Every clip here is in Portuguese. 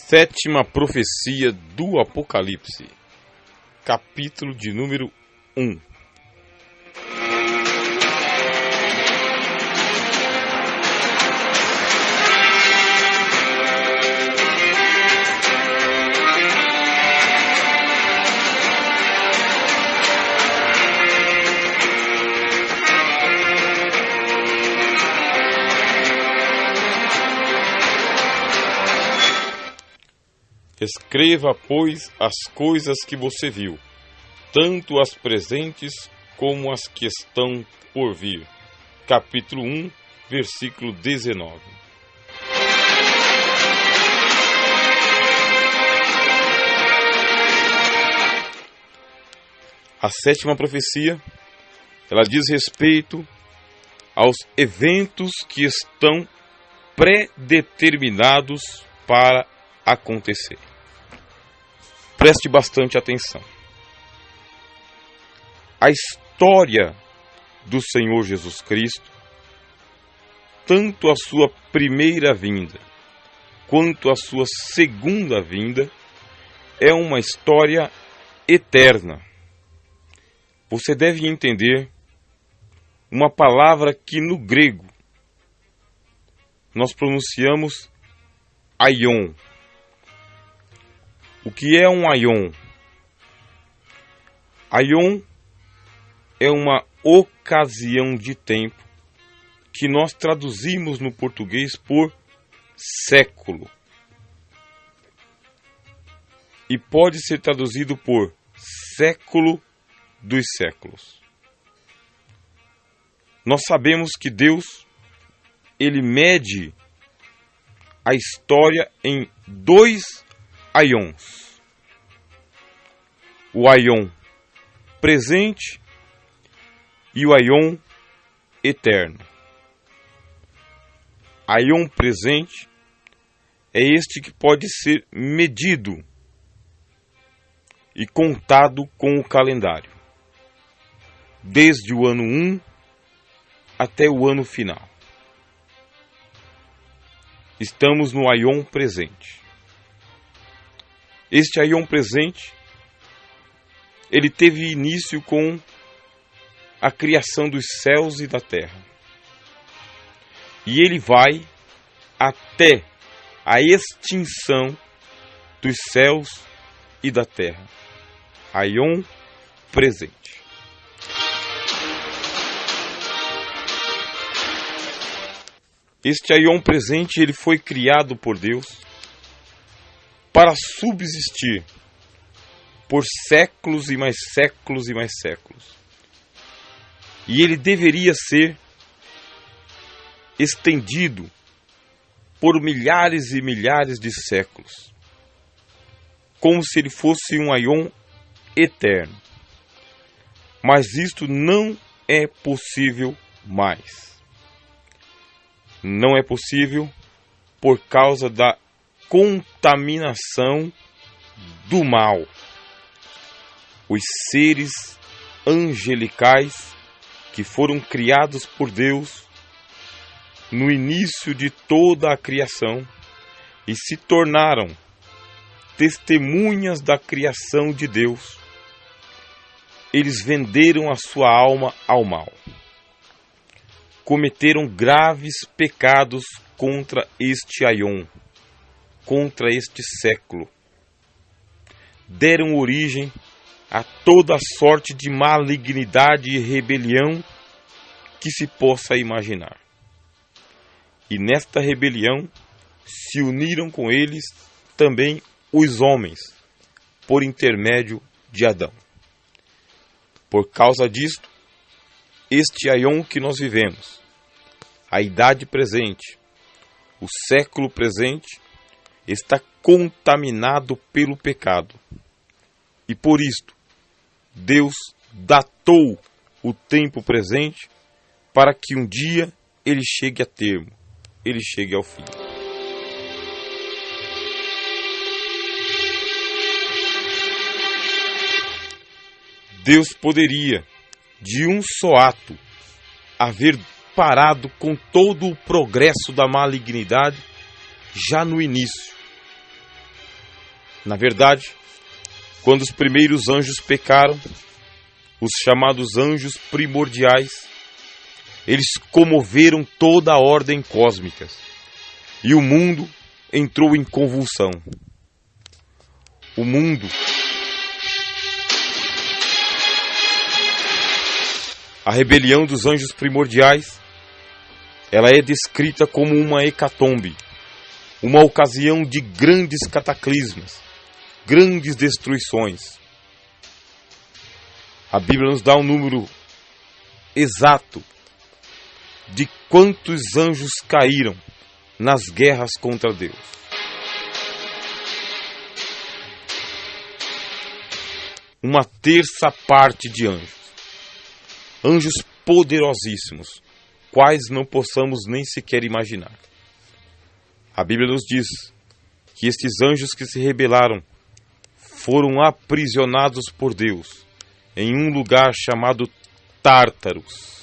Sétima profecia do Apocalipse, capítulo de número 1. Escreva, pois, as coisas que você viu, tanto as presentes como as que estão por vir. Capítulo 1, versículo 19. A sétima profecia, ela diz respeito aos eventos que estão predeterminados para acontecer. Preste bastante atenção. A história do Senhor Jesus Cristo, tanto a sua primeira vinda quanto a sua segunda vinda, é uma história eterna. Você deve entender uma palavra que no grego nós pronunciamos aion. O que é um aion? Aion é uma ocasião de tempo que nós traduzimos no português por século. E pode ser traduzido por século dos séculos. Nós sabemos que Deus, ele mede a história em dois aions. O aion presente e o aion eterno. Aion presente é este que pode ser medido e contado com o calendário, desde o ano 1 até o ano final. Estamos no aion presente. Este aion presente, ele teve início com a criação dos céus e da terra. E ele vai até a extinção dos céus e da terra. Aion presente. Este aion presente, ele foi criado por Deus para subsistir por séculos e mais séculos e mais séculos. E ele deveria ser estendido por milhares e milhares de séculos, como se ele fosse um aion eterno. Mas isto não é possível mais. Não é possível por causa da contaminação do mal. Os seres angelicais que foram criados por Deus no início de toda a criação e se tornaram testemunhas da criação de Deus, eles venderam a sua alma ao mal. Cometeram graves pecados contra este aion, contra este século. Deram origem a toda sorte de malignidade e rebelião que se possa imaginar. E nesta rebelião se uniram com eles também os homens, por intermédio de Adão. Por causa disto, este aion que nós vivemos, a idade presente, o século presente, está contaminado pelo pecado. E por isto, Deus datou o tempo presente para que um dia ele chegue a termo, ele chegue ao fim. Deus poderia, de um só ato, haver parado com todo o progresso da malignidade já no início. Na verdade, quando os primeiros anjos pecaram, os chamados anjos primordiais, eles comoveram toda a ordem cósmica e o mundo entrou em convulsão. O mundo, a rebelião dos anjos primordiais, ela é descrita como uma hecatombe, uma ocasião de grandes cataclismas, grandes destruições. A Bíblia nos dá um número exato de quantos anjos caíram nas guerras contra Deus. Uma terça parte de anjos. Anjos poderosíssimos, quais não possamos nem sequer imaginar. A Bíblia nos diz que estes anjos que se rebelaram foram aprisionados por Deus em um lugar chamado Tártaros.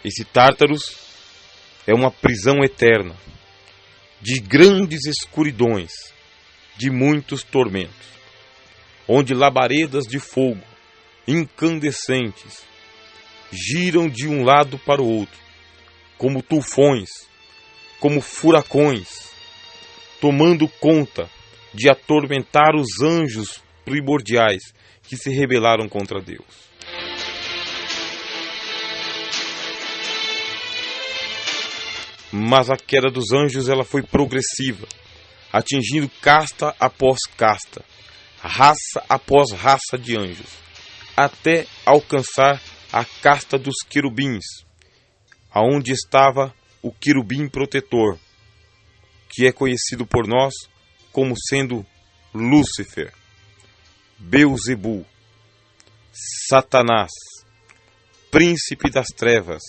Esse Tártaros é uma prisão eterna, de grandes escuridões, de muitos tormentos, onde labaredas de fogo incandescentes giram de um lado para o outro, como tufões, como furacões, tomando conta de atormentar os anjos primordiais que se rebelaram contra Deus. Mas a queda dos anjos ela foi progressiva, atingindo casta após casta, raça após raça de anjos, até alcançar a casta dos querubins, aonde estava o querubim protetor, que é conhecido por nós como sendo Lúcifer, Beelzebul, Satanás, príncipe das trevas,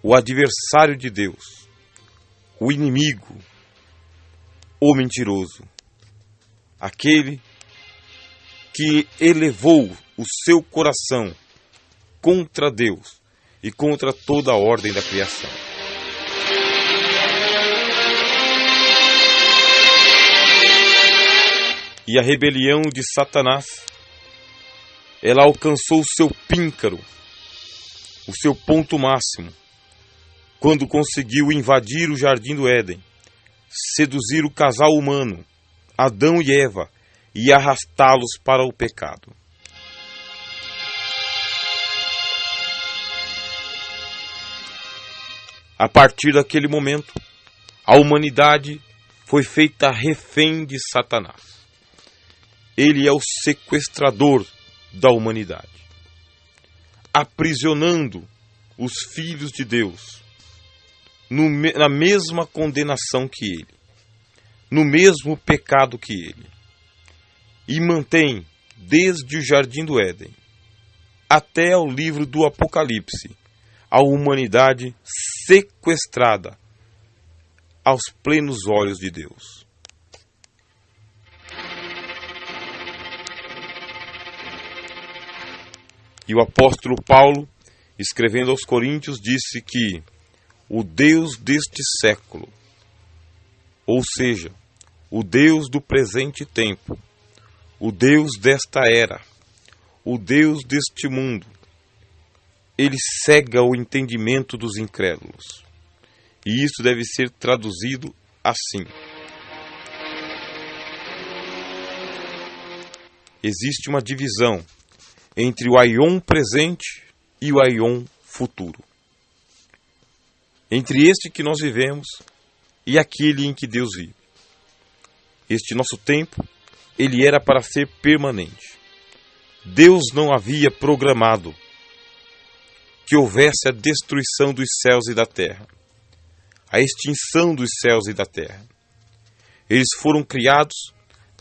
o adversário de Deus, o inimigo, o mentiroso, aquele que elevou o seu coração contra Deus e contra toda a ordem da criação. E a rebelião de Satanás, ela alcançou o seu píncaro, o seu ponto máximo, quando conseguiu invadir o jardim do Éden, seduzir o casal humano, Adão e Eva, e arrastá-los para o pecado. A partir daquele momento, a humanidade foi feita refém de Satanás. Ele é o sequestrador da humanidade, aprisionando os filhos de Deus na mesma condenação que ele, no mesmo pecado que ele, e mantém, desde o Jardim do Éden até o livro do Apocalipse, a humanidade sequestrada aos plenos olhos de Deus. E o apóstolo Paulo, escrevendo aos Coríntios, disse que o Deus deste século, ou seja, o Deus do presente tempo, o Deus desta era, o Deus deste mundo, ele cega o entendimento dos incrédulos. E isso deve ser traduzido assim: existe uma divisão entre o aion presente e o aion futuro, entre este que nós vivemos e aquele em que Deus vive. Este nosso tempo, ele era para ser permanente. Deus não havia programado que houvesse a destruição dos céus e da terra, a extinção dos céus e da terra. Eles foram criados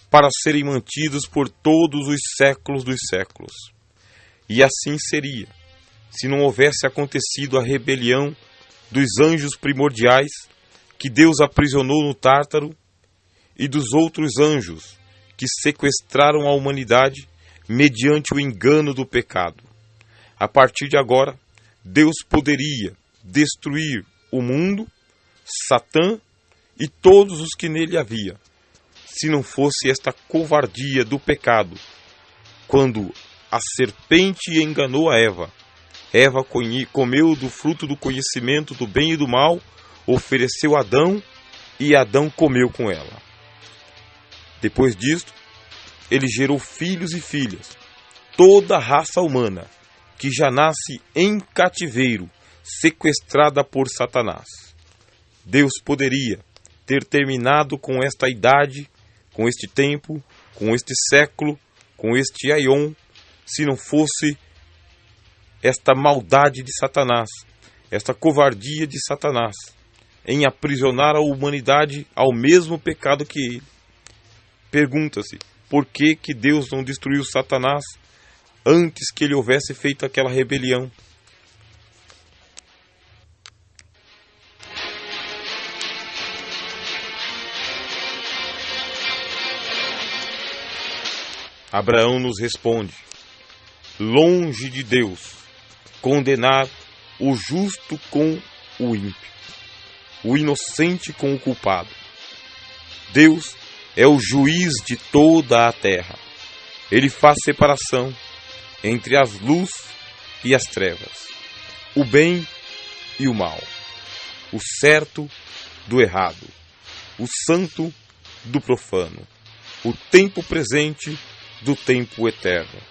para serem mantidos por todos os séculos dos séculos. E assim seria, se não houvesse acontecido a rebelião dos anjos primordiais, que Deus aprisionou no Tártaro, e dos outros anjos que sequestraram a humanidade mediante o engano do pecado. A partir de agora, Deus poderia destruir o mundo, Satã e todos os que nele havia, se não fosse esta covardia do pecado, quando a serpente enganou a Eva. Eva comeu do fruto do conhecimento do bem e do mal, ofereceu a Adão, e Adão comeu com ela. Depois disto, ele gerou filhos e filhas, toda a raça humana, que já nasce em cativeiro, sequestrada por Satanás. Deus poderia ter terminado com esta idade, com este tempo, com este século, com este aion, se não fosse esta maldade de Satanás, esta covardia de Satanás, em aprisionar a humanidade ao mesmo pecado que ele. Pergunta-se, por que Deus não destruiu Satanás antes que ele houvesse feito aquela rebelião? Abraão nos responde: longe de Deus condenar o justo com o ímpio, o inocente com o culpado. Deus é o juiz de toda a terra. Ele faz separação entre as luz e as trevas, o bem e o mal, o certo do errado, o santo do profano, o tempo presente do tempo eterno,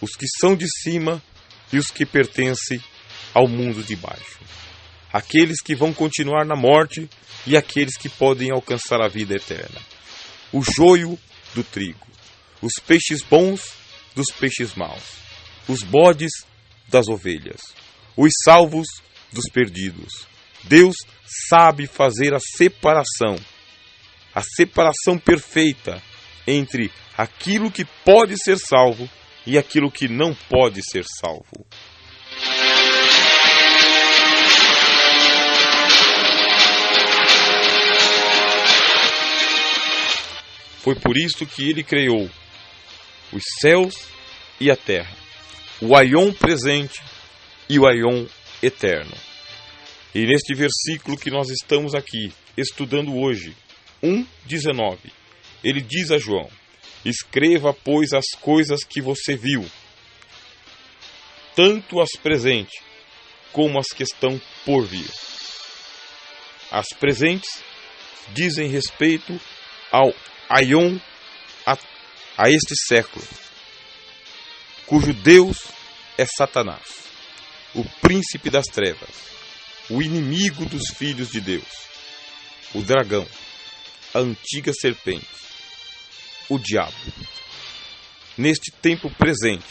os que são de cima e os que pertencem ao mundo de baixo, aqueles que vão continuar na morte e aqueles que podem alcançar a vida eterna, o joio do trigo, os peixes bons dos peixes maus, os bodes das ovelhas, os salvos dos perdidos. Deus sabe fazer a separação perfeita entre aquilo que pode ser salvo e aquilo que não pode ser salvo. Foi por isso que ele criou os céus e a terra, o aion presente e o aion eterno. E neste versículo que nós estamos aqui estudando hoje, 1:19, ele diz a João: escreva, pois, as coisas que você viu, tanto as presentes como as que estão por vir. As presentes dizem respeito ao aion, a este século, cujo Deus é Satanás, o príncipe das trevas, o inimigo dos filhos de Deus, o dragão, a antiga serpente, o diabo. Neste tempo presente,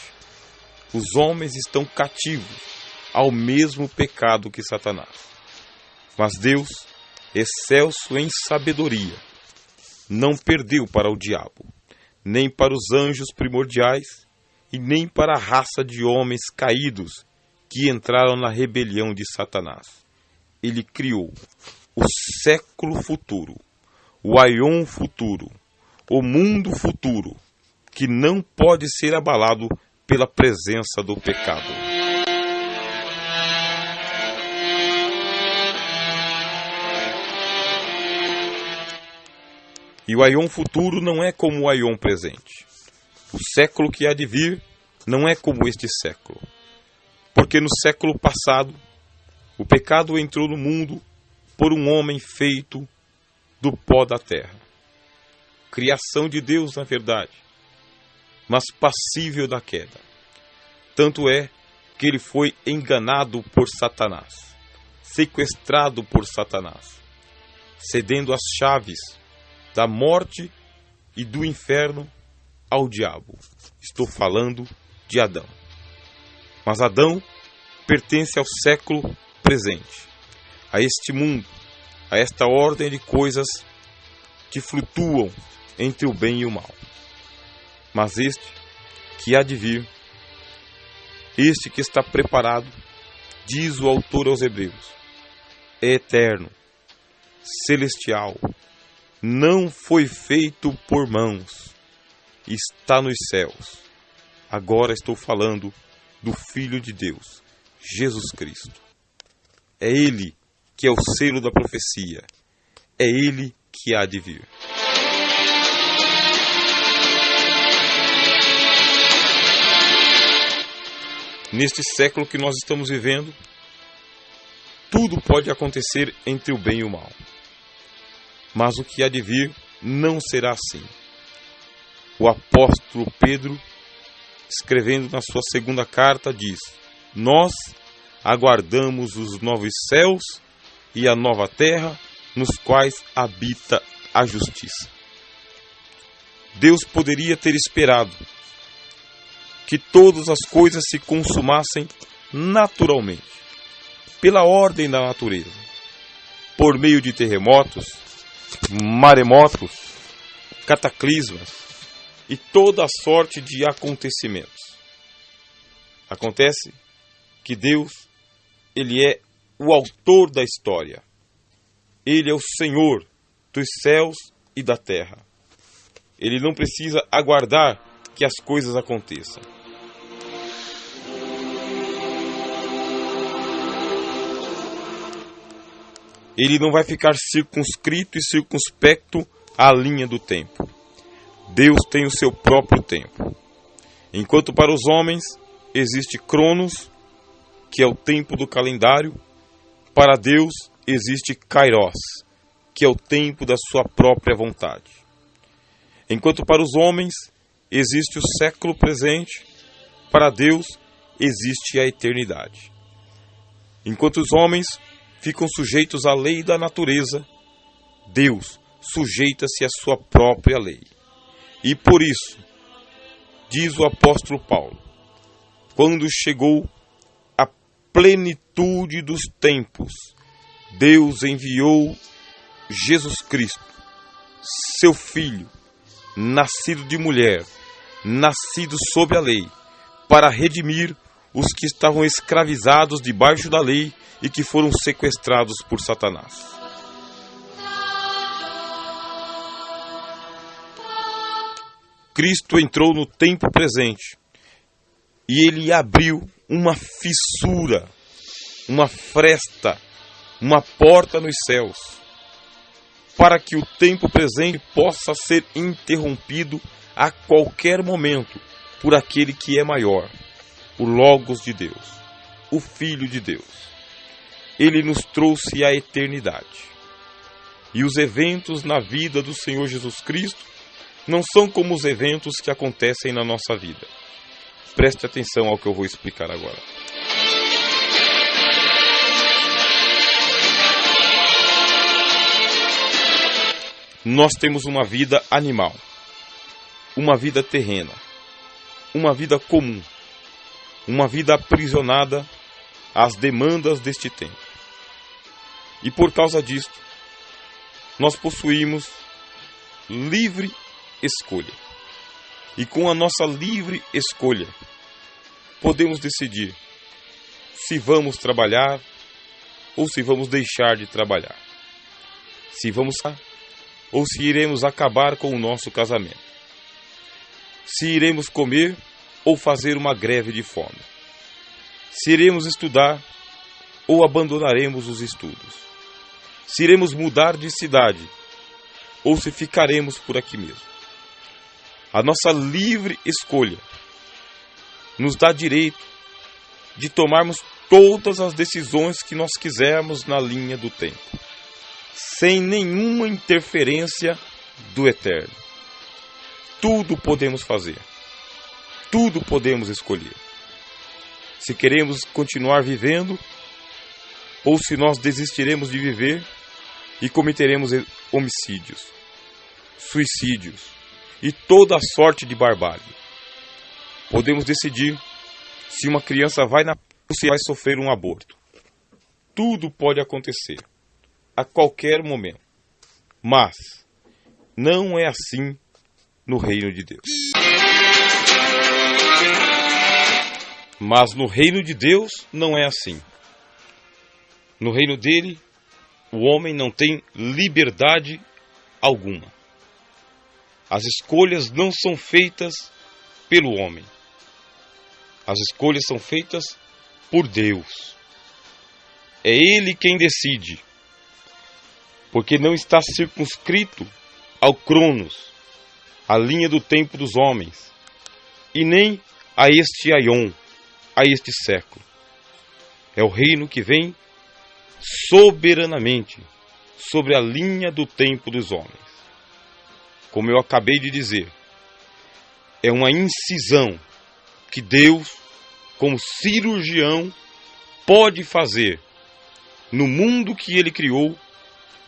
os homens estão cativos ao mesmo pecado que Satanás. Mas Deus, excelso em sabedoria, não perdeu para o diabo, nem para os anjos primordiais e nem para a raça de homens caídos que entraram na rebelião de Satanás. Ele criou o século futuro, o aion futuro, o mundo futuro, que não pode ser abalado pela presença do pecado. E o aion futuro não é como o aion presente. O século que há de vir não é como este século. Porque no século passado, o pecado entrou no mundo por um homem feito do pó da terra. Criação de Deus, na verdade, mas passível da queda. Tanto é que ele foi enganado por Satanás, sequestrado por Satanás, cedendo as chaves da morte e do inferno ao diabo. Estou falando de Adão. Mas Adão pertence ao século presente, a este mundo, a esta ordem de coisas que flutuam entre o bem e o mal. Mas este que há de vir, este que está preparado, diz o autor aos Hebreus, é eterno, celestial, não foi feito por mãos, está nos céus. Agora estou falando do Filho de Deus, Jesus Cristo. É Ele que é o selo da profecia. É Ele que há de vir. Neste século que nós estamos vivendo, tudo pode acontecer entre o bem e o mal. Mas o que há de vir não será assim. O apóstolo Pedro, escrevendo na sua segunda carta, diz: nós aguardamos os novos céus e a nova terra, nos quais habita a justiça. Deus poderia ter esperado que todas as coisas se consumassem naturalmente, pela ordem da natureza, por meio de terremotos, maremotos, cataclismas e toda a sorte de acontecimentos. Acontece que Deus, Ele é o autor da história. Ele é o Senhor dos céus e da terra. Ele não precisa aguardar que as coisas aconteçam. Ele não vai ficar circunscrito e circunspecto à linha do tempo. Deus tem o seu próprio tempo. Enquanto para os homens existe Cronos, que é o tempo do calendário, para Deus existe Kairos, que é o tempo da sua própria vontade. Enquanto para os homens existe o século presente, para Deus existe a eternidade. Enquanto os homens ficam sujeitos à lei da natureza, Deus sujeita-se à sua própria lei. E por isso, diz o apóstolo Paulo, quando chegou a plenitude dos tempos, Deus enviou Jesus Cristo, seu Filho, nascido de mulher, nascido sob a lei, para redimir os que estavam escravizados debaixo da lei e que foram sequestrados por Satanás. Cristo entrou no tempo presente e Ele abriu uma fissura, uma fresta, uma porta nos céus, para que o tempo presente possa ser interrompido a qualquer momento por aquele que é maior, o Logos de Deus, o Filho de Deus. Ele nos trouxe a eternidade. E os eventos na vida do Senhor Jesus Cristo não são como os eventos que acontecem na nossa vida. Preste atenção ao que eu vou explicar agora. Nós temos uma vida animal, uma vida terrena, uma vida comum, uma vida aprisionada às demandas deste tempo. E por causa disto, nós possuímos livre escolha. E com a nossa livre escolha, podemos decidir se vamos trabalhar ou se vamos deixar de trabalhar. Se vamos ou se iremos acabar com o nosso casamento. Se iremos comer ou fazer uma greve de fome. Se iremos estudar ou abandonaremos os estudos. Se iremos mudar de cidade ou se ficaremos por aqui mesmo. A nossa livre escolha nos dá direito de tomarmos todas as decisões que nós quisermos na linha do tempo, sem nenhuma interferência do Eterno. Tudo podemos fazer, tudo podemos escolher. Se queremos continuar vivendo ou se nós desistiremos de viver e cometeremos homicídios, suicídios e toda a sorte de barbárie. Podemos decidir se uma criança vai ou se vai sofrer um aborto. Tudo pode acontecer a qualquer momento, mas não é assim no reino de Deus. Mas no reino de Deus não é assim. No reino dele, o homem não tem liberdade alguma. As escolhas não são feitas pelo homem. As escolhas são feitas por Deus. É Ele quem decide porque não está circunscrito ao Cronos, a linha do tempo dos homens, e nem a este aion, a este século. É o reino que vem soberanamente sobre a linha do tempo dos homens. Como eu acabei de dizer, é uma incisão que Deus, como cirurgião, pode fazer no mundo que Ele criou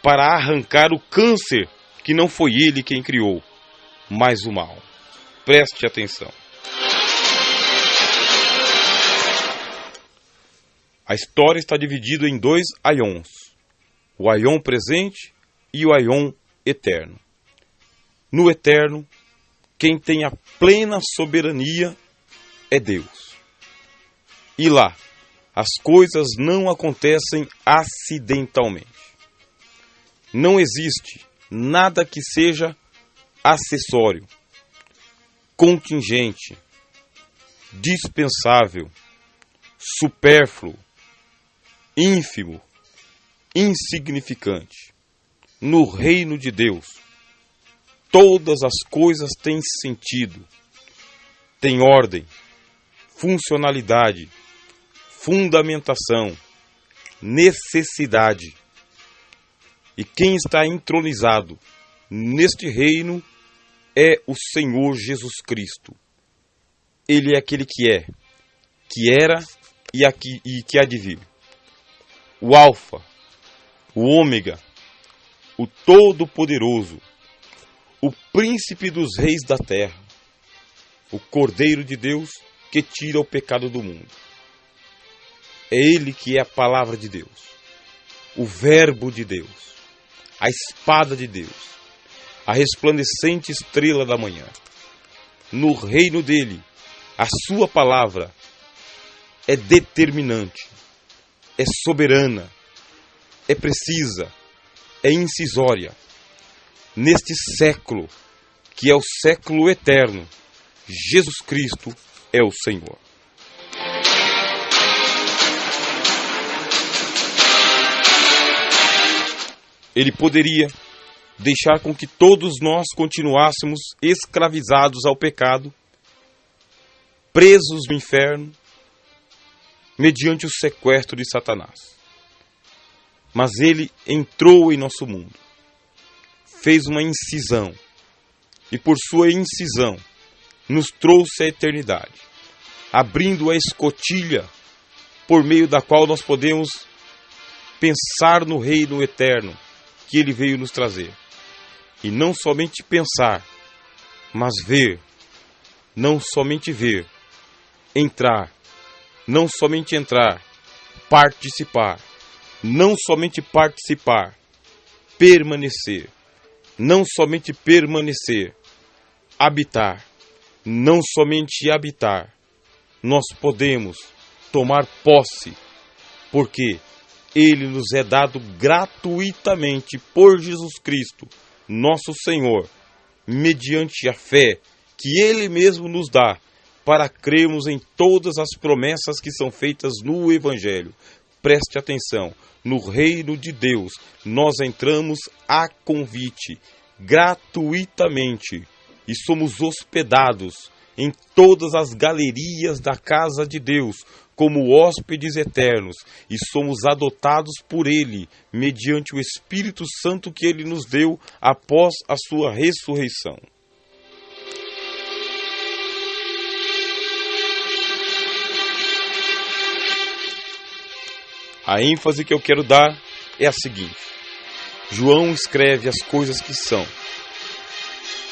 para arrancar o câncer que não foi Ele quem criou, mas o mal. Preste atenção. A história está dividida em dois aions, o aion presente e o aion eterno. No eterno, quem tem a plena soberania é Deus. E lá, as coisas não acontecem acidentalmente. Não existe nada que seja acessório, contingente, dispensável, supérfluo, ínfimo, insignificante. No reino de Deus, todas as coisas têm sentido, têm ordem, funcionalidade, fundamentação, necessidade. E quem está entronizado neste reino é o Senhor Jesus Cristo. Ele é aquele que é, que era e que há de vir. O Alfa, o Ômega, o Todo-Poderoso, o Príncipe dos Reis da Terra, o Cordeiro de Deus que tira o pecado do mundo. É Ele que é a Palavra de Deus, o Verbo de Deus, a Espada de Deus, a resplandecente estrela da manhã. No reino dele, a sua palavra é determinante, é soberana, é precisa, é incisória. Neste século, que é o século eterno, Jesus Cristo é o Senhor. Ele poderia deixar com que todos nós continuássemos escravizados ao pecado, presos no inferno, mediante o sequestro de Satanás. Mas ele entrou em nosso mundo, fez uma incisão, e por sua incisão nos trouxe a eternidade, abrindo a escotilha por meio da qual nós podemos pensar no reino eterno que ele veio nos trazer. E não somente pensar, mas ver, não somente ver, entrar, não somente entrar, participar, não somente participar, permanecer, não somente permanecer, habitar, não somente habitar. Nós podemos tomar posse, porque ele nos é dado gratuitamente por Jesus Cristo, nosso Senhor, mediante a fé que Ele mesmo nos dá, para crermos em todas as promessas que são feitas no Evangelho. Preste atenção, no reino de Deus nós entramos a convite, gratuitamente, e somos hospedados em todas as galerias da casa de Deus, como hóspedes eternos, e somos adotados por Ele, mediante o Espírito Santo que Ele nos deu após a sua ressurreição. A ênfase que eu quero dar é a seguinte: João escreve as coisas que são,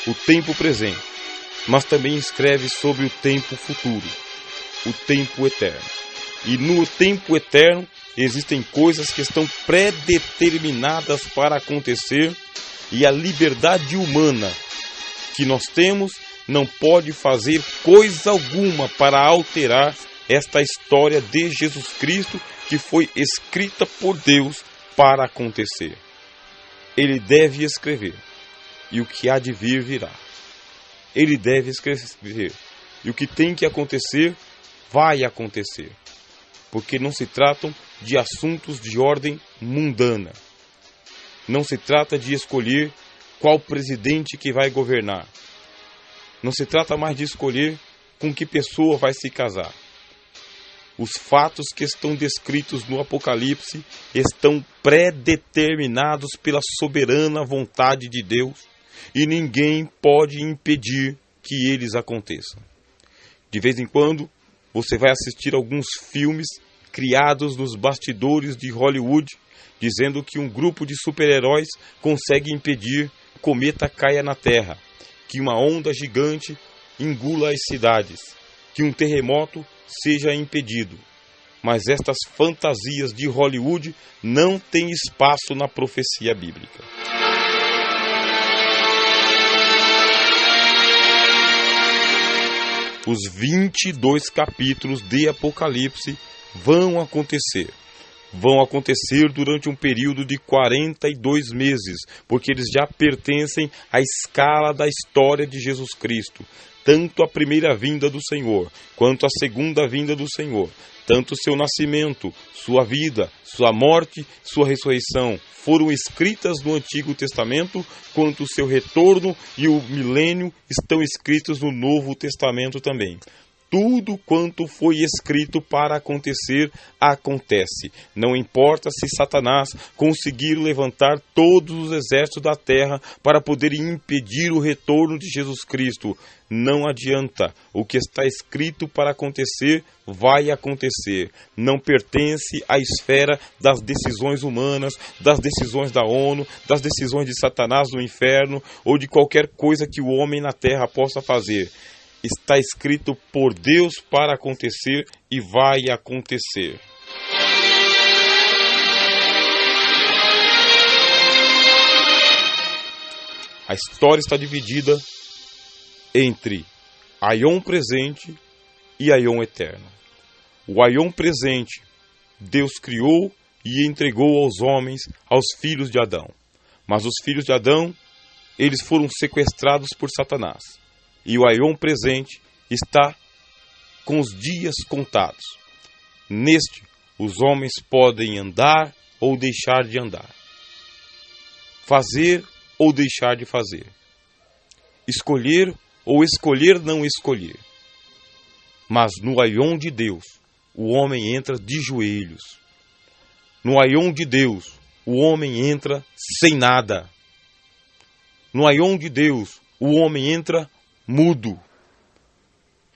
o tempo presente, mas também escreve sobre o tempo futuro, o tempo eterno. E no tempo eterno existem coisas que estão predeterminadas para acontecer, e a liberdade humana que nós temos não pode fazer coisa alguma para alterar esta história de Jesus Cristo, que foi escrita por Deus para acontecer. Ele deve escrever, e o que há de vir virá. Ele deve escrever, e o que tem que acontecer vai acontecer, porque não se tratam de assuntos de ordem mundana. não se trata de escolher qual presidente que vai governar. Não se trata mais de escolher com que pessoa vai se casar. Os fatos que estão descritos no Apocalipse estão pré-determinados pela soberana vontade de Deus e ninguém pode impedir que eles aconteçam. De vez em quando, você vai assistir alguns filmes criados nos bastidores de Hollywood, dizendo que um grupo de super-heróis consegue impedir que o cometa caia na Terra, que uma onda gigante engula as cidades, que um terremoto seja impedido. Mas estas fantasias de Hollywood não têm espaço na profecia bíblica. Os 22 capítulos de Apocalipse vão acontecer. Vão acontecer durante um período de 42 meses, porque eles já pertencem à escala da história de Jesus Cristo. Tanto a primeira vinda do Senhor, quanto a segunda vinda do Senhor, tanto seu nascimento, sua vida, sua morte, sua ressurreição, foram escritas no Antigo Testamento, quanto o seu retorno e o milênio estão escritos no Novo Testamento também. Tudo quanto foi escrito para acontecer, acontece. Não importa se Satanás conseguir levantar todos os exércitos da terra para poder impedir o retorno de Jesus Cristo. Não adianta. O que está escrito para acontecer, vai acontecer. Não pertence à esfera das decisões humanas, das decisões da ONU, das decisões de Satanás no inferno ou de qualquer coisa que o homem na terra possa fazer. Está escrito por Deus para acontecer e vai acontecer. A história está dividida entre Aion presente e Aion eterno. O Aion presente, Deus criou e entregou aos homens, aos filhos de Adão. Mas os filhos de Adão, eles foram sequestrados por Satanás. E o Aion presente está com os dias contados. Neste, os homens podem andar ou deixar de andar. Fazer ou deixar de fazer. Escolher ou escolher não escolher. Mas no Aion de Deus, o homem entra de joelhos. No Aion de Deus, o homem entra sem nada. No Aion de Deus, o homem entra mudo.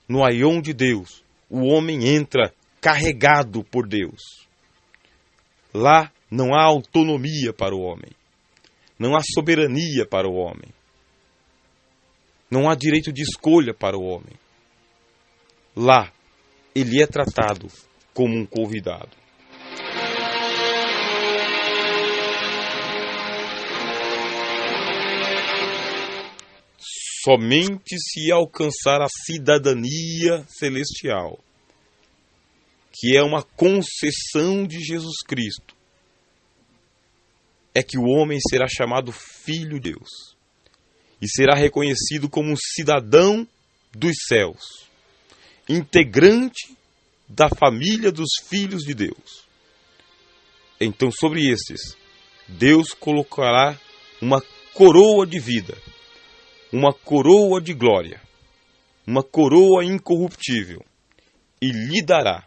No Aion de Deus, o homem entra carregado por Deus. Lá não há autonomia para o homem. Não há soberania para o homem. Não há direito de escolha para o homem. Lá, ele é tratado como um convidado. Somente se alcançar a cidadania celestial, que é uma concessão de Jesus Cristo, é que o homem será chamado filho de Deus e será reconhecido como um cidadão dos céus, integrante da família dos filhos de Deus. Então, sobre estes, Deus colocará uma coroa de vida, uma coroa de glória, uma coroa incorruptível, e lhe dará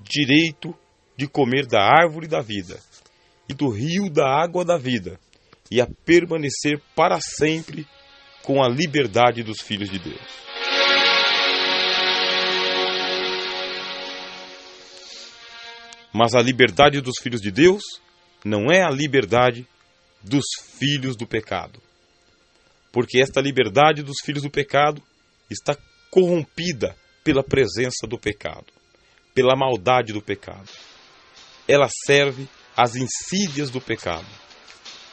direito de comer da árvore da vida e do rio da água da vida, e a permanecer para sempre com a liberdade dos filhos de Deus. Mas a liberdade dos filhos de Deus não é a liberdade dos filhos do pecado. Porque esta liberdade dos filhos do pecado está corrompida pela presença do pecado, pela maldade do pecado. Ela serve às insídias do pecado.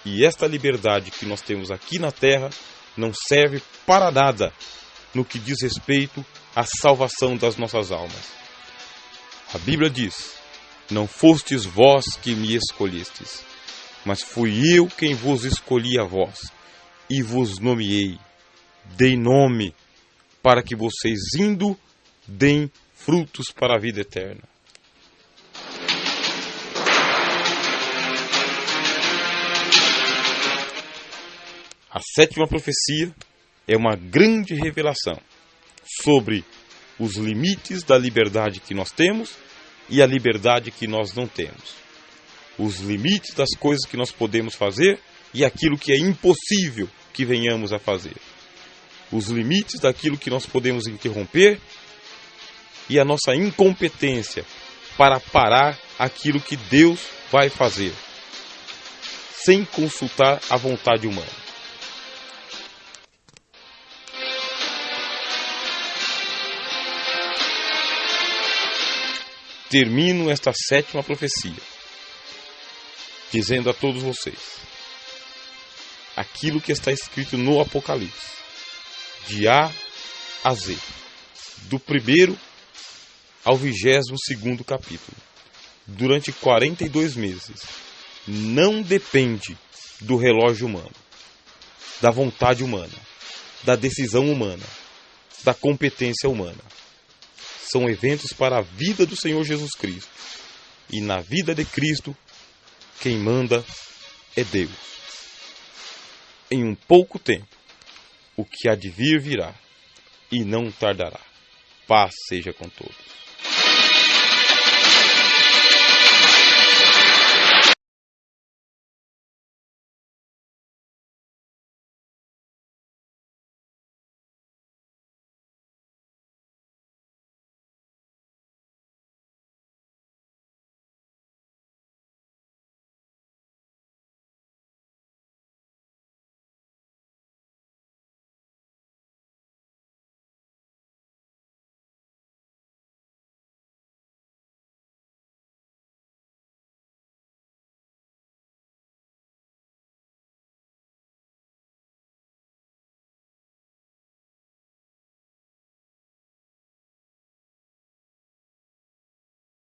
E esta liberdade que nós temos aqui na terra não serve para nada no que diz respeito à salvação das nossas almas. A Bíblia diz: não fostes vós que me escolhestes, mas fui eu quem vos escolhi a vós, e vos nomeei, dei nome, para que vocês indo, deem frutos para a vida eterna. A sétima profecia é uma grande revelação sobre os limites da liberdade que nós temos e a liberdade que nós não temos. Os limites das coisas que nós podemos fazer e aquilo que é impossível que venhamos a fazer. Os limites daquilo que nós podemos interromper e a nossa incompetência para parar aquilo que Deus vai fazer, sem consultar a vontade humana. Termino esta sétima profecia dizendo a todos vocês aquilo que está escrito no Apocalipse, de A a Z, do 1º ao 22º capítulo, durante 42 meses, não depende do relógio humano, da vontade humana, da decisão humana, da competência humana. São eventos para a vida do Senhor Jesus Cristo. E na vida de Cristo, quem manda é Deus. Em um pouco tempo, o que há de vir virá, e não tardará. Paz seja com todos.